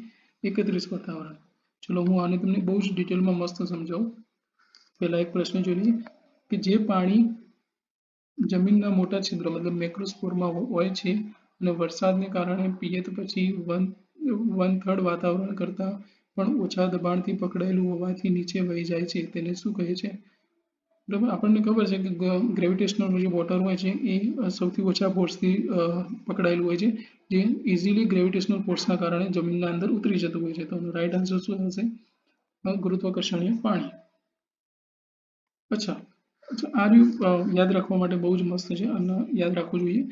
31 વાતાવરણ. ચલો હું આને તમને બહુ જ ડિટેલમાં મસ્ત સમજાવું. પહેલા એક પ્રશ્ન જોઈ લઈએ કે જે પાણી જમીનના મોટા છિદ્ર મતલબ મેક્રોસ્પોરમાં હોય છે અને વરસાદને કારણે પિયત પછી 1/3 વાતાવરણ કરતાં પણ ઓછા દબાણથી પકડાયેલું હોવાથી નીચે વહી જાય છે તેને શું કહે છે. બરાબર, આપણને ખબર છે કે ગ્રેવિટેશનલ જે વોટર હોય છે એ સૌથી ઓછા ફોર્સથી પકડાયેલું હોય છે, જે ઇઝીલી ગ્રેવિટેશનલ ફોર્સના કારણે જમીનના અંદર ઉતરી જતું હોય છે. તો રાઈટ આન્સર શું હશે, ગુરુત્વાકર્ષણીય પાણી. અચ્છા, આ રહ્યું યાદ રાખવા માટે બહુ જ મસ્ત છે અને યાદ રાખવું જોઈએ.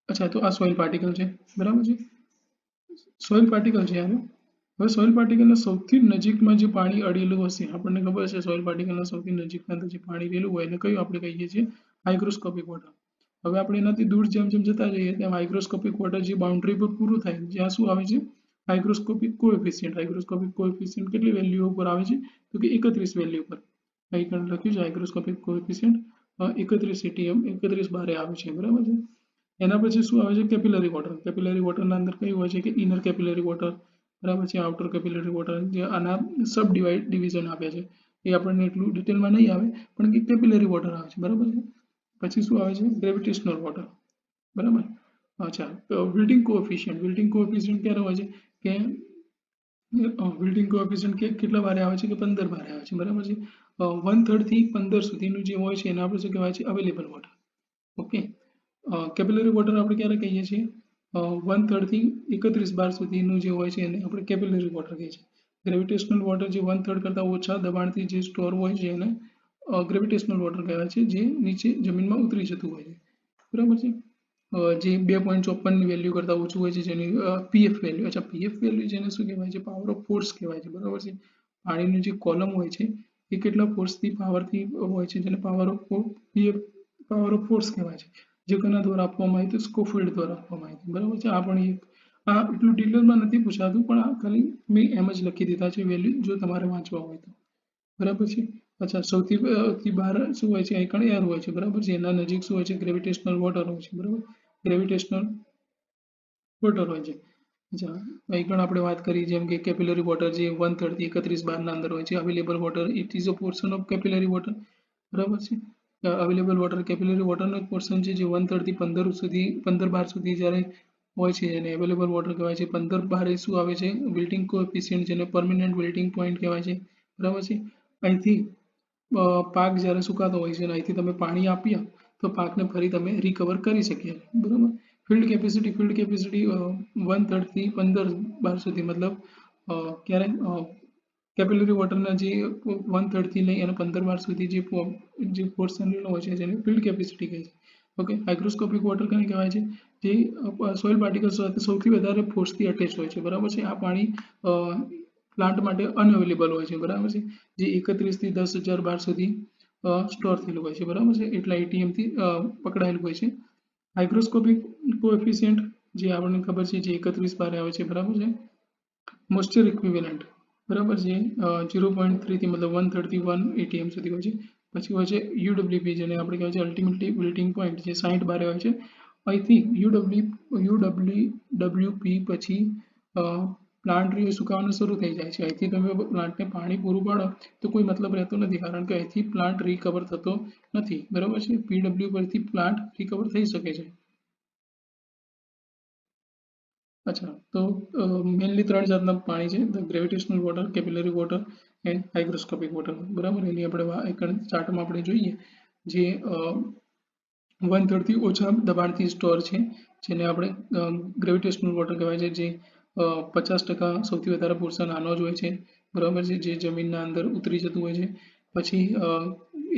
અચ્છા, તો આ સોઇલ પાર્ટિકલ છે, બરાબર છે. સોઇલ પાર્ટિકલ છે યાર. હવે સોઇલ પાર્ટિકલના સૌથી નજીકમાં જે પાણી અડેલું હશે, આપણને ખબર છે સોઇલ પાર્ટિકલના સૌથી નજીકમાં જે પાણી રહેલું હોય એને કયું આપણે કહીએ છીએ, હાઇગ્રોસ્કોપિક વોટર. હવે આપણે એનાથી દૂર જેમ જેમ જતા જઈએ તેમ હાઇગ્રોસ્કોપિક વોટર જે બાઉન્ડ્રી પર પૂરું થાય જ્યાં શું આવે છે, હાઇગ્રોસ્કોપિક કોએફિશિયન્ટ. હાઇગ્રોસ્કોપિક કોએફિશિયન્ટ કેટલી વેલ્યુ ઉપર આવે છે, તો કે 31 વેલ્યુ પર. અહીં લખ્યું છે હાઇગ્રોસ્કોપિક કોએફિશિયન્ટ 31 એટીએમ, 31 બારે આવે છે, બરાબર છે. એના પછી શું આવે છે, કેપિલરી વોટર. કેપિલરી વોટરના અંદર કયું હોય છે કે ઇનર કેપિલરી વોટર, બરાબર છે, આઉટર કેપિલરી વોટર. જે આના સબ ડિવિઝન આપ્યા છે એ આપણને એટલું ડિટેલમાં નહીં આવે પણ કે કેપિલરી વોટર આવે છે, બરાબર છે. પછી શું આવે છે, ગ્રેવિટેશનલ વોટર, બરાબર. અચ્છા, તો વિલ્ટિંગ કોએફિશિયન્ટ. વિલ્ટિંગ કોએફિશિયન્ટ ક્યારે હોય છે કે વિલ્ટિંગ કોએફિશિયન્ટ કેટલા બારે આવે છે કે 15 બારે આવે છે, બરાબર છે. 1/3 થી 15 સુધીનું જે હોય છે એને આપણે શું કહેવાય છે, available water. Okay, capillary water આપણે ક્યારે કહીએ છીએ, 1/3 થી 31 બાર સુધીનું જે હોય છે એને આપણે કેપિલરી વોટર કહીએ છીએ. ગ્રેવિટેશનલ વોટર જે 1/3 કરતાં ઓછા દબાણથી જે સ્ટોર હોય છે એને ગ્રેવિટેશનલ વોટર કહેવાય છે, જે નીચે જમીનમાં ઉતરી જતું હોય છે, બરાબર છે. જે 2.54ની વેલ્યુ કરતાં ઓછું હોય છે જેની પીએફ વેલ્યુ. અચ્છા, પીએફ વેલ્યુ જેને શું કહેવાય છે, પાવર ઓફ ફોર્સ કહેવાય છે, બરાબર છે. પાણીનું જે કોલમ હોય છે એ કેટલા ફોર્સથી પાવરથી હોય છે જેને power of PF power of force કહેવાય છે, જે કોના દ્વારા આપવામાં આવી હતી, સ્કોફિલ્ડ દ્વારા આપવામાં આવી હતી, બરાબર છે. આ પણ એક એટલું ડિટેલમાં નથી પૂછાતું પણ આ ખાલી મેં એમ જ લખી દીધા છે વેલ્યુ, જો તમારે વાંચવા હોય તો, બરાબર છે. અચ્છા, સૌથી બહાર શું હોય છે, અહીં એર હોય છે, બરાબર છે. એના નજીક શું હોય છે, ગ્રેવિટેશનલ વોટર હોય છે, બરાબર. ગ્રેવિટેશનલ વોટર હોય છે. અચ્છા, અહીં પણ આપણે વાત કરી જેમ કે કેપિલરી વોટર જે 1/3 થી 31 બારના અંદર હોય છે. Available water it is a portion of capillary water, બરાબર છે. અવેલેબલ વોટર કેપિલરી વોટરનો એક પોર્શન છે જે 1/3 થી 15 બાર સુધી જ્યારે હોય છે અને અવેલેબલ વોટર કહેવાય છે. 15 બાર એ શું આવે છે, વિલ્ટિંગ કોએફિશિયન્ટ જેને પરમેનન્ટ વિલ્ટિંગ પોઈન્ટ કહેવાય છે, બરાબર છે. અહીંથી પાક જ્યારે સુકાતો હોય છે અને અહીંથી તમે પાણી આપ્યા તો પાકને ફરી તમે રિકવર કરી શકીએ, બરાબર. ફિલ્ડ કેપેસિટી 1/3 થી 15 બાર સુધી, મતલબ ક્યારે કેપિલરી વોટરના જે 1/3 થી લઈ અને 15 બાર સુધી જે પોર્શન હોય છે જેને ફિલ્ડ કેપેસિટી કહે છે. ઓકે, હાઇગ્રોસ્કોપિક વોટર કને કહેવાય છે, જે સોઇલ પાર્ટિકલ્સ સાથે સૌથી વધારે ફોર્સથી અટેચ હોય છે, બરાબર છે. આ પાણી પ્લાન્ટ માટે અનઅવેલેબલ હોય છે, બરાબર છે. જે 31 થી 10,000 બાર સુધી સ્ટોર થયેલું હોય છે, બરાબર છે. એટલા એટીએમથી પકડાયેલું હોય છે. હાઇગ્રોસ્કોપિક કોએફિશિયન્ટ જે આપણને ખબર છે જે 31 બારે આવે છે, બરાબર છે. મોઇસ્ચર ઇક્વિવેલન્ટ બરાબર છે. 0.3 મતલબ 131 એટીએમ સુધી હોય છે. પછી હોય છે યુડબ્લ્યુપી, જેને આપણે કહેવાય છે અલ્ટિમેટલી વિલ્ટિંગ પોઈન્ટ, જે 60 બારે હોય છે. અહીંથી યુડબ્લ્યુપી પછી પ્લાન્ટ સુકાવાનું શરૂ થઈ જાય છે. અહીંથી તમે પ્લાન્ટને પાણી પૂરું પાડો તો કોઈ મતલબ રહેતો નથી, કારણ કે અહીંથી પ્લાન્ટ રિકવર થતો નથી. બરાબર છે. પીડબ્લ્યુ પરથી પ્લાન્ટ રિકવર થઈ શકે છે. અચ્છા, તો મેનલી 3 જાતના પાણી છે: the gravitational water, capillary water and hygroscopic water. બરાબર, એની આપણે ચાર્ટમાં આપણે જોઈએ, જે 1/3 થી ઓછા દબાણથી સ્ટોર છે, જેને આપણે ગ્રેવિટેશનલ વોટર કહેવાય છે, જે 50% સૌથી વધારે પોર્શન નાનો જ હોય છે. બરાબર છે, જે જમીનના અંદર ઉતરી જતું હોય છે. પછી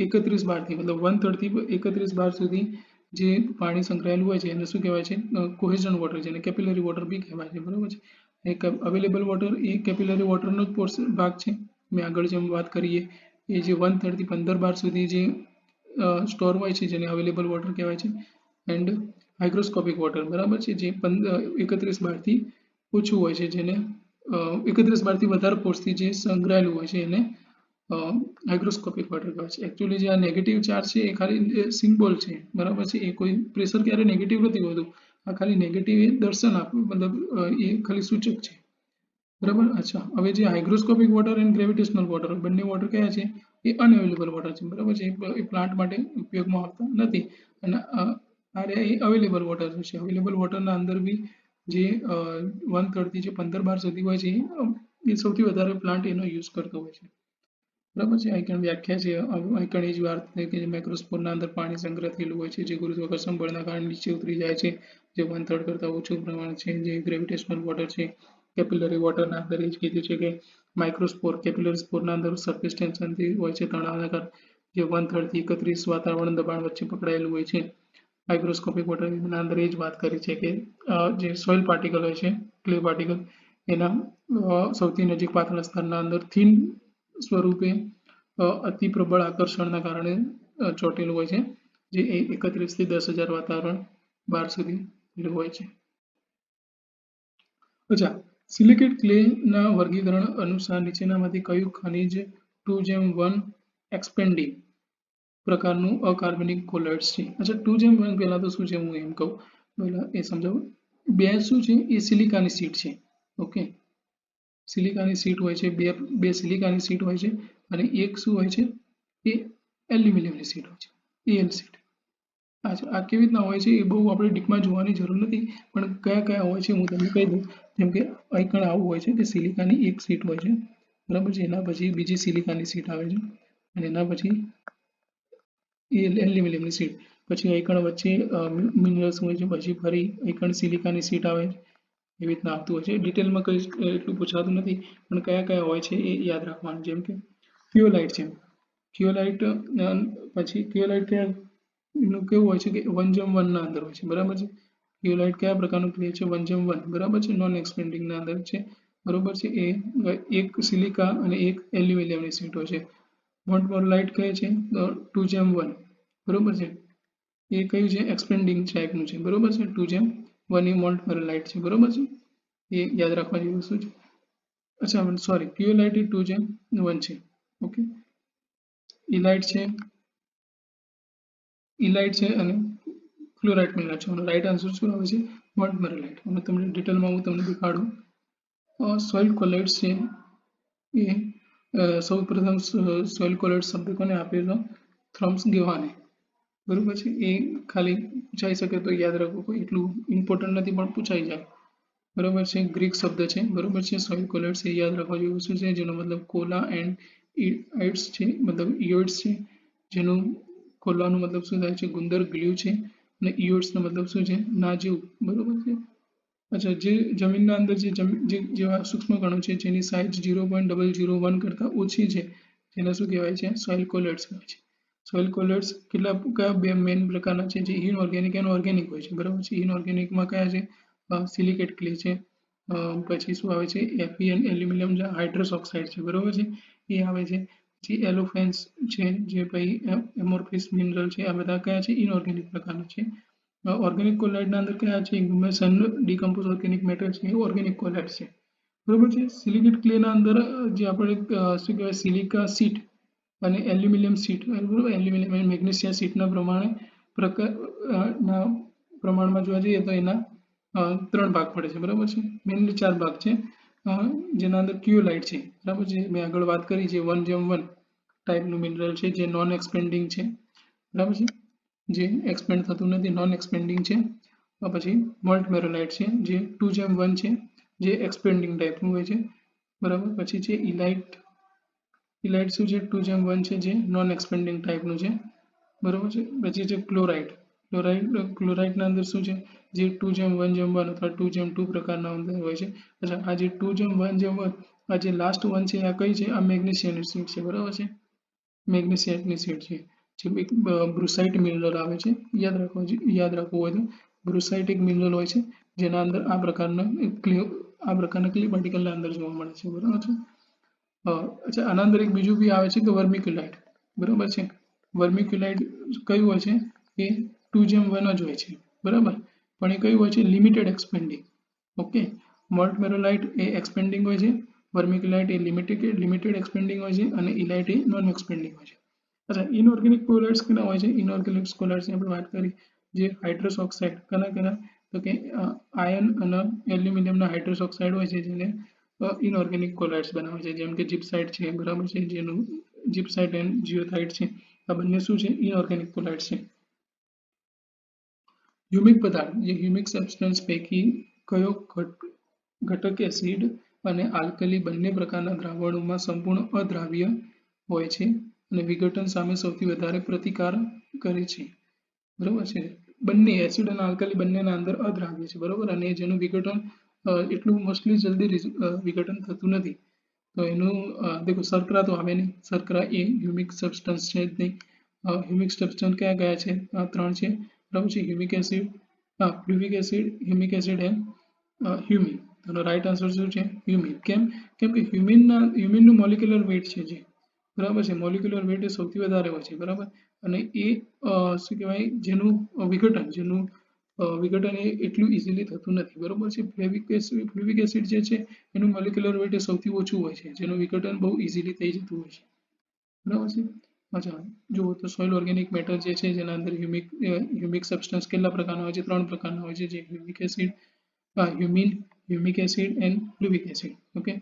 31 બારથી મતલબ 1/3 થી 31 બાર સુધી જે પાણી સંકળાયેલું હોય છે એને શું કહેવાય છે? કોહેઝન વોટર, જેને કેપિલરી વોટર બી કહેવાય છે. બરાબર છે. એક અવેલેબલ વોટર એ કેપિલરી વોટરનો જ ભાગ છે. મેં આગળ જેમ વાત કરીએ એ જે 1/3 થી 15 બાર સુધી જે સ્ટોર હોય છે, જેને અવેલેબલ વોટર કહેવાય છે. એન્ડ હાઇગ્રોસ્કોપિક વોટર, બરાબર છે, જે 31 બારથી ઓછું હોય છે, જેને 31 બારથી વધારે ફોર્સથી જે સંગ્રહાયેલું હોય છે એને હાઇગ્રોસ્કોપિક વોટર કહેવાય છે. એકચ્યુઅલી જે આ નેગેટિવ ચાર્જ છે એ ખાલી સિમ્બોલ છે. બરાબર છે. એ કોઈ પ્રેશર ક્યારે નેગેટિવ નથી હોતું. આ ખાલી નેગેટિવ એ દર્શન આપવું, મતલબ એ ખાલી સૂચક છે. બરાબર. અચ્છા, હવે જે હાઇગ્રોસ્કોપિક વોટર એન્ડ ગ્રેવિટેશનલ વોટર, બંને વોટર કયા છે? એ અનઅવેલેબલ વોટર છે. બરાબર છે. એ પ્લાન્ટ માટે ઉપયોગમાં આવતા નથી. અને આ એ અવેલેબલ વોટર છે. અવેલેબલ વોટરના અંદર બી જે 1/3 થી જે 15 બાર સુધી હોય છે એ સૌથી વધારે પ્લાન્ટ એનો યુઝ કરતો હોય છે. બરાબર છે. આઈકણ વ્યાખ્યા છે. આઈકણ એ જ વાત છે કે જે માઇક્રોસ્પોરના અંદર પાણી સંગ્રહ થયેલું હોય છે, જે ગુરુત્વાકર્ષણ બળના કારણે નીચે ઉતરી જાય છે, જે 1/3 કરતાં ઓછું પ્રમાણ છે. જે ગ્રેવિટેશનલ વોટર છે. કેપિલરી વોટરના અંદર એ જ કીધું છે કે માઇક્રોસ્પોર, કેપિલરી સ્પોરના અંદર સરફેસ ટેન્શનથી હોય છે તણાવના કારણે, જે 1/3 થી 31 વાતાવરણ દબાણ વચ્ચે પકડાયેલું હોય છે. હાઇગ્રોસ્કોપિક વોટરના અંદર એ જ વાત કરી છે કે જે સોઇલ પાર્ટિકલ હોય છે, ક્લે પાર્ટિકલ, એના સૌથી નજીક પાતળા સ્તરના અંદર થીન સ્વરૂપે અતિ પ્રબળ આકર્ષણના કારણે ચોટેલું હોય છે, જે 31 થી 10,000 વાતાવરણ બાર સુધી હોય છે. અચ્છા, સિલિકેટ ક્લેના વર્ગીકરણ અનુસાર નીચેનામાંથી કયું ખનિજ 2:1 એક્સપેન્ડિંગ પ્રકારનું અકાર્બનિક કોલોઇડ્સ છે? અચ્છા, 2:1 પહેલા તો શું છે હું એમ કહું, પહેલા એ સમજાવું. બે શું છે? એ સિલિકાની સીટ છે. ઓકે, સિલિકાની સીટ હોય છે, બે સિલિકાની સીટ હોય છે, અને એક શું હોય છે? એ એલ્યુમિનિયમની સીટ હોય છે, એલ સીટ. આ કેવી રીતના હોય છે એ બહુ આપણે ડીપમાં જોવાની જરૂર નથી, પણ કયા કયા હોય છે હું તમને કહી દઉં. જેમ કે આઈકણ આવું હોય છે કે સિલિકાની એક સીટ હોય છે. બરાબર છે. એના પછી બીજી સિલિકાની સીટ આવે છે, અને એના પછી એલ્યુમિનિયમની સીટ. પછી આઈકણ વચ્ચે મિનરલ્સ હોય છે. પછી ફરી આઈકણ સિલિકાની સીટ આવે છે. એવી રીતના આવતું હોય છે. ડિટેલમાં કંઈ એટલું પૂછાતું નથી, પણ કયા કયા હોય છે એ યાદ રાખવાનું. જેમ કે ક્યોલાઇટ છે. ક્યોલાઇટ પછી ક્યોલાઇટ એનું કેવું હોય છે કે 1:1 ના અંદર હોય છે. બરાબર છે. ક્યોલાઇટ કયા પ્રકારનું ક્લે છે? 1:1. બરાબર છે. નોન એક્સપેન્ડિંગ ના અંદર છે. બરાબર છે. એ એક સિલિકા અને એક એલ્યુમિનિયમની સીટ હોય છે. મોન્ટમોરલાઇટ કહે છે 2:1. બરાબર છે. એ કયું છે? એક્સપેન્ડિંગ ટાઈપનું છે. બરાબર છે. 2:1 એ મોન્ટમોરલાઇટ છે. બરાબર છે. એ યાદ રાખવા જેવી વસ્તુ છે. અચ્છા, સોરી, ક્યોલાઇટ એ 2:1 છે. ઓકે, ઇલાઇટ છે, ઇલાઇટ છે, અને ક્લોરાઇટ પણ નાખવાનું. રાઈટ આન્સર શું આવે છે? મોન્ટમોરલાઇટ. અને તમને ડિટેલમાં હું તમને દેખાડું. સોઇલ કોલોઇડ્સ છે એ સૌ પ્રથમ સોઇલ કોલોઇડ શબ્દ કોને આપેલો? થોમસ ગેવાને. બરોબર છે. એ ખાલી પૂછાઈ શકે તો યાદ રાખવું, કોઈ એટલું ઇમ્પોર્ટન્ટ નથી પણ પૂછાઈ જાય. બરોબર છે. ગ્રીક શબ્દ છે. બરોબર છે. સોઇલ કોલોઇડ્સ એ યાદ રાખવા જેવું શું છે? જેનો મતલબ કોલા એન્ડ આઇડ્સ છે, મતલબ ઇયોઇડ્સ છે. જેનું કોલાનો મતલબ શું થાય છે? ગુંદર ગ્લ્યુ છે. અને ઇયોઇડ્સનો મતલબ શું છે? ના જેવું. બરોબર છે. અચ્છા, જે જમીનના અંદર જેવા સૂક્ષ્મ કણો છે જેની સાઇઝ 0.001 કરતાં ઓછી છે, જેને શું કહેવાય છે? સોઇલ કોલોઇડ્સ કહેવાય છે. સોઇલ કોલોઇડ્સ કયા બે મેઇન પ્રકારના છે? જે ઇનઓર્ગેનિક એન્ડ ઓર્ગેનિક હોય છે. બરાબર છે. ઇનઓર્ગેનિકમાં કયા છે? સિલિકેટ ક્લે છે. પછી શું આવે છે? Fe અને એલ્યુમિનિયમ હાઇડ્રસ ઓક્સાઇડ છે. બરાબર છે. એ આવે છે. પછી એલોફેન્સ છે, જે પછી એમોર્ફિસ મિનરલ છે. આ બધા કયા છે? ઇનઓર્ગેનિક પ્રકારના છે. ઓર્ગેનિક કોલોઇડના અંદર કયા છે? Humus and decompose organic matter છે. એ ઓર્ગેનિક કોલોઇડ છે. બરોબર છે. સિલિકેટ ક્લેના અંદર જે આપણે શું કહેવાય સિલિકા સીટ અને એલ્યુમિનિયમ સીટ બરોબર એલ્યુમિનિયમ અને મેગ્નેશિયમ સીટના પ્રમાણે ના પ્રમાણમાં જોવા જઈએ તો એના 3 ભાગ પડે છે બરાબર છે. મેઇનલી 4 ભાગ છે જેના અંદર ક્યુલાઇટ છે બરાબર છે. મેં આગળ વાત કરી છે 1:1 ટાઈપનું મિનરલ છે જે નોન એક્સપેન્ડિંગ છે બરાબર છે, જે એક્સપેન્ડ થતું નથી, નોન એક્સપેન્ડિંગ છે. પછી મોલ્ટ મેરોલાઇટ છે જે 2:1 છે જે એક્સપેન્ડિંગ ટાઈપનું હોય છે બરાબર. પછી છે ઇલાઇટ. ઇલાઇટ શું છે 2:1 છે જે નોન એક્સપેન્ડિંગ ટાઈપનું છે બરાબર છે. પછી છે ક્લોરાઇટ. ક્લોરાઇટના અંદર શું છે જે 2:1 અથવા 2:2 પ્રકારના અંદર હોય છે. અચ્છા, આ જે 2:1 આ જે લાસ્ટ વન છે આ કઈ છે, આ મેગ્નેશિયમની સીટ છે બરાબર છે. મેગ્નેશિયમની સીટ છે જે એક બ્રુસાઇટ મિનરલ આવે છે. યાદ રાખવું હોય તો બ્રુસાઇટ એક મિનરલ હોય છે જેના અંદર આ પ્રકારના ક્લે પાર્ટિકલના અંદર જોવા મળે છે બરાબર છે. અચ્છા, આના અંદર એક બીજું બી આવે છે કે વર્મિક્યુલાઇટ બરાબર છે. વર્મિક્યુલાઇટ કયું હોય છે એ 2:1 જ હોય છે બરાબર, પણ એ કયું હોય છે લિમિટેડ એક્સપેન્ડિંગ. ઓકે, મોલ્ટ મેરોલાઇટ એ એક્સપેન્ડિંગ હોય છે, વર્મિક્યુલાઇટ એ લિમિટેડ એક્સપેન્ડિંગ હોય છે અને ઇલાઇટ એ નોન એક્સપેન્ડિંગ હોય છે. અચ્છા, ઇનઓર્ગેનિક કોલાઇટ્સ કેના હોય છે? ઇનઓર્ગેનિક કોલાઇટ્સની આપણે વાત કરી જે હાઇડ્રસ ઓક્સાઇડ કના તો કે આયર્ન અને એલ્યુમિનિયમના હાઇડ્રસ ઓક્સાઇડ હોય છે જેને ઇનઓર્ગેનિક કોલાઇટ્સ બનાવે છે, જેમ કે જીપ્સાઇટ છે બરાબર છે, જેનું જીપ્સાઇટ એન્ડ જીઓથાઇટ છે. આ બંને શું છે ઇનઓર્ગેનિક કોલાઇટ્સ છે. હ્યુમિક પદાર્થ જે હ્યુમિક સબસ્ટન્સ પૈકી કયો ઘટક એસિડ અને આલ્કલી બંને પ્રકારના દ્રાવણોમાં સંપૂર્ણ અદ્રાવ્ય હોય છે અને વિઘટન સામે સૌથી વધારે પ્રતિકાર કરે છે બરાબર છે. બંને એસિડ અને આલ્કલી બંનેના અંદર અદ્રાવ્ય છે બરાબર, અને જેનું વિઘટન એટલું મોસ્ટલી જલ્દી વિઘટન થતું નથી. તો એનું દેખો શર્કરા તો આવે નહીં, શર્કરા એ હ્યુમિક સબસ્ટન્સ છે જ નહીં. હ્યુમિક સબસ્ટન્સ કયા કયા છે? 3 છે બરાબર છે. Humic acid, fulvic acid, humic acid and humin. તેનો રાઈટ આન્સર શું છે? હ્યુમિન. કેમ કે હ્યુમિનનું મોલિક્યુલર વેઇટ છે જે બરાબર છે, મોલિક્યુલર વેઇટ એ સૌથી વધારે હોય છે બરાબર, અને એ શું કહેવાય જેનું વિઘટન એ એટલું ઇઝીલી થતું નથી બરાબર છે. ફ્લુવિક એસિડ જે છે એનું મોલિક્યુલર વેઇટ એ સૌથી ઓછું હોય છે, જેનું વિઘટન બહુ ઇઝીલી થઈ જતું હોય છે બરાબર છે. અચ્છા, જુઓ તો સોઇલ ઓર્ગેનિક મેટર જે છે જેના અંદર હ્યુમિક સબસ્ટન્સ કેટલા પ્રકારના હોય છે? 3 પ્રકારના હોય છે, જે humic acid, humin, humic acid and fulvic acid. Okay,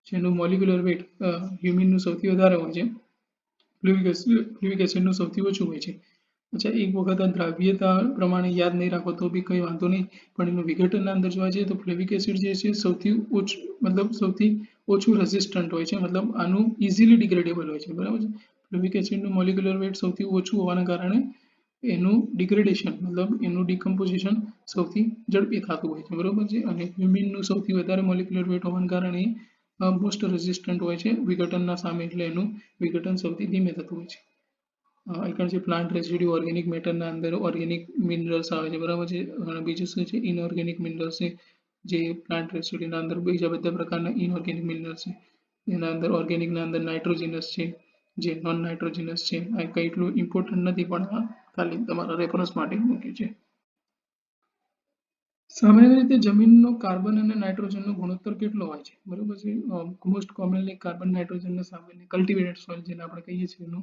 જેનું મોલિક્યુલર વેઇટ હ્યુમિનનું સૌથી વધારે હોય છે, ફ્લુવિક એસિડનું સૌથી ઓછું હોય છે. અચ્છા, એક વખત આ દ્રાવ્યતા પ્રમાણે યાદ નહીં રાખો તો બી કંઈ વાંધો નહીં, પણ એનું વિઘટનના અંદર જોવા જઈએ તો ફ્લુવિક એસિડ જે છે સૌથી ઓછું રેઝિસ્ટન્ટ હોય છે, મતલબ આનું ઇઝીલી ડિગ્રેડેબલ હોય છે બરાબર છે. ફ્લુવિક એસિડનું મોલિક્યુલર વેઇટ સૌથી ઓછું હોવાના કારણે એનું ડિગ્રેડેશન મતલબ એનું ડિકમ્પોઝિશન સૌથી ઝડપી થતું હોય છે બરાબર છે. અને હ્યુમિનનું સૌથી વધારે મોલિક્યુલર વેઇટ હોવાના કારણે મોસ્ટ રેઝિસ્ટન્ટ હોય છે વિઘટનના સામે, એટલે એનું વિઘટન સૌથી ધીમે થતું હોય છે. આગળ છે પ્લાન્ટ રેસિડ્યુ ઓર્ગેનિક મેટરના અંદર ઓર્ગેનિક મિનરલ્સ આવે છે બરાબર છે, અને બીજું શું છે ઇનઓર્ગેનિક મિનરલ્સ છે, જે પ્લાન્ટ રેસિડ્યુના અંદર બીજા બધા પ્રકારના ઇનઓર્ગેનિક મિનરલ્સ છે. એના અંદર ઓર્ગેનિકના અંદર નાઇટ્રોજિનસ છે, જે નોન નાઇટ્રોજિનસ છે. આ કંઈ એટલું ઇમ્પોર્ટન્ટ નથી, પણ આ ખાલી તમારા રેફરન્સ માટે મૂક્યું છે. સામાન્ય રીતે જમીનનો કાર્બન અને નાઇટ્રોજનનો ગુણોત્તર કેટલો હોય છે બરાબર છે? મોસ્ટ કોમનલી કાર્બન નાઇટ્રોજનનો સામાન્ય કલ્ટિવેટેડ સોઇલ જેને આપણે કહીએ છીએ એનો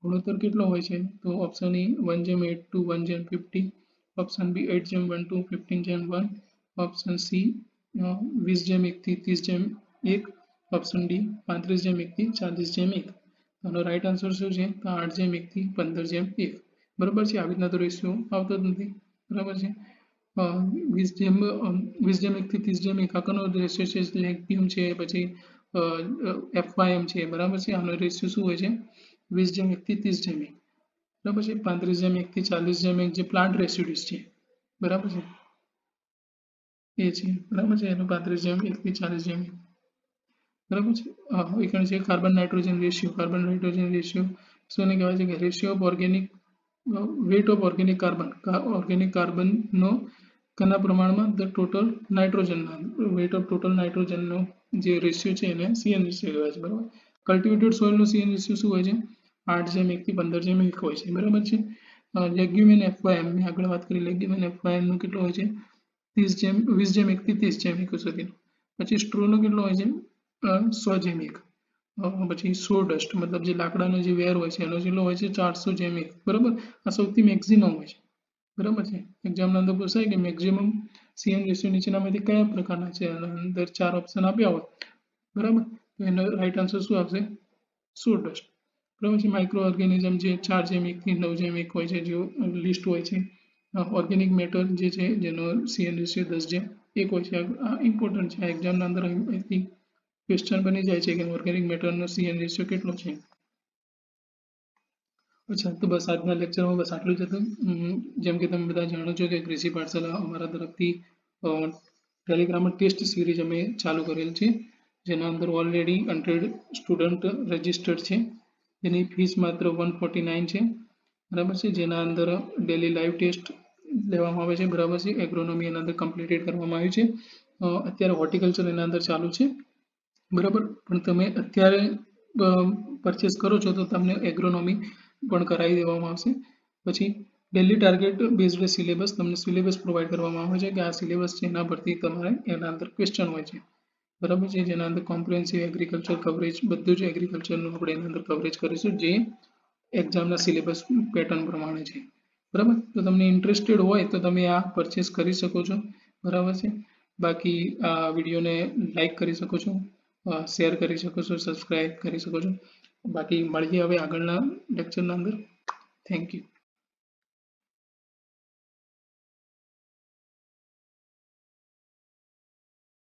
ગુણોત્તર કેટલો હોય છે? તો option A 1:8 to 1:50, option B 8:1 to 15:1, option C 20:1 થી 30:1, ઓપ્શન ડી 35:1 થી 40:1. આનો રાઈટ આન્સર શું છે? તો 8:1 થી 15:1 બરાબર છે. આવી રીતના તો રેશિયો આવતો જ નથી બરાબર છે. 20:1 થી 30:1 આનો રેશિયો છે, લેક્ટિયમ છે, પછી FYM છે બરાબર છે. આનો રેશિયો શું હોય છે? 20:1 થી 30:1 બરાબર છે. 35:1 થી 40:1 જે પ્લાન્ટ રેસિડ્યુઝ છે બરાબર છે એ છે બરાબર છે, એનું 35:1 થી 40:1 બરાબર છે. એક છે carbon nitrogen ratio. Carbon nitrogen ratio શું કહેવાય છે? કે ratio of organic weight of organic કાર્બનનો કના પ્રમાણમાં ધ ટોટલ નાઇટ્રોજનના વેટ ઓફ ટોટલ નાઇટ્રોજનનો જે રેશિયો છે એને CN રેશિયો કહેવાય છે બરાબર. કલ્ટિવેટેડ સોઇલનો CN રેશિયો શું હોય છે? 8:1 થી 15:1 હોય છે બરાબર છે. લેગ્યુમિન FYM મેં આગળ વાત કરી, લેગ્યુમિન FYM નું કેટલો હોય છે? 20:1 થી 30:1 સુધીનો પછી સ્ટ્રોનો કેટલો હોય છે 100 જેમ 1। પછી સો ડસ્ટ મતલબ જે લાકડાનો જે વેર હોય છે એનો કેટલો હોય છે 400 જેમ 1, બરાબર। આ સૌથી મેક્સિમમ હોય છે, બરાબર છે। એક્ઝામના અંદર પૂછાય કે મેક્સિમમ CN રેશિયો નીચેનામાંથી કયા પ્રકારના છે, આના અંદર 4 ઓપ્શન આપ્યા હોય, બરાબર, તો એનો રાઈટ આન્સર શું આવશે? સો ડસ્ટ, બરાબર છે। માઇક્રો ઓર્ગેનિઝમ જે 4 જેમ 1 થી 9 જેમ 1 હોય છે, જે લિસ્ટ હોય છે। ઓર્ગેનિક મેટર જે છે જેનો CN રેશિયો 10 જેમ 1 હોય છે। આ ઇમ્પોર્ટન્ટ છે, આ એક્ઝામના અંદર અહીંથી ક્વેશ્ચન બની જાય છે કે ઓર્ગેનિક મેટરનો CN રેશિયો કેટલો છે। અચ્છા, તો બસ આજના લેક્ચરમાં બસ આટલું જ હતું। જેમ કે તમે બધા જાણો છો કે કૃષિ પાઠશાલા અમારા તરફથી ટેલિગ્રામમાં ટેસ્ટ સિરીઝ અમે ચાલુ કરેલ છે, જેના અંદર ઓલરેડી 100 સ્ટુડન્ટ રજિસ્ટર્ડ છે, જેની ફીસ માત્ર 149 છે, બરાબર છે। જેના અંદર ડેલી લાઈવ ટેસ્ટ લેવામાં આવે છે, બરાબર છે। એગ્રોનોમી એના અંદર કમ્પ્લીટેડ કરવામાં આવ્યું છે। અત્યારે હોર્ટિકલ્ચર એના અંદર ચાલુ છે, બરાબર, પણ તમે અત્યારે પરચેસ કરો છો તો તમને એગ્રોનોમી પણ કરાવી દેવામાં આવશે। પછી ડેલી ટાર્ગેટ બેઝડ સિલેબસ, તમને સિલેબસ પ્રોવાઈડ કરવામાં આવે છે કે આ સિલેબસ છે એના પરથી તમારે એના અંદર ક્વેશ્ચન હોય છે, બરાબર છે। જેના અંદર કોમ્પ્રિહેન્સિવ એગ્રીકલ્ચર કવરેજ બધું જ એગ્રીકલ્ચરનું આપણે એના અંદર કવરેજ કરીશું, જે એક્ઝામના સિલેબસ પેટર્ન પ્રમાણે છે, બરાબર। તો તમને ઇન્ટરેસ્ટેડ હોય તો તમે આ પરચેસ કરી શકો છો, બરાબર છે। બાકી આ વિડીયોને લાઈક કરી શકો છો, શેર કરી શકો છો, સબસ્ક્રાઈબ કરી શકો છો। બાકી મળીએ હવે આગળના લેક્ચરના અંદર। Thank you.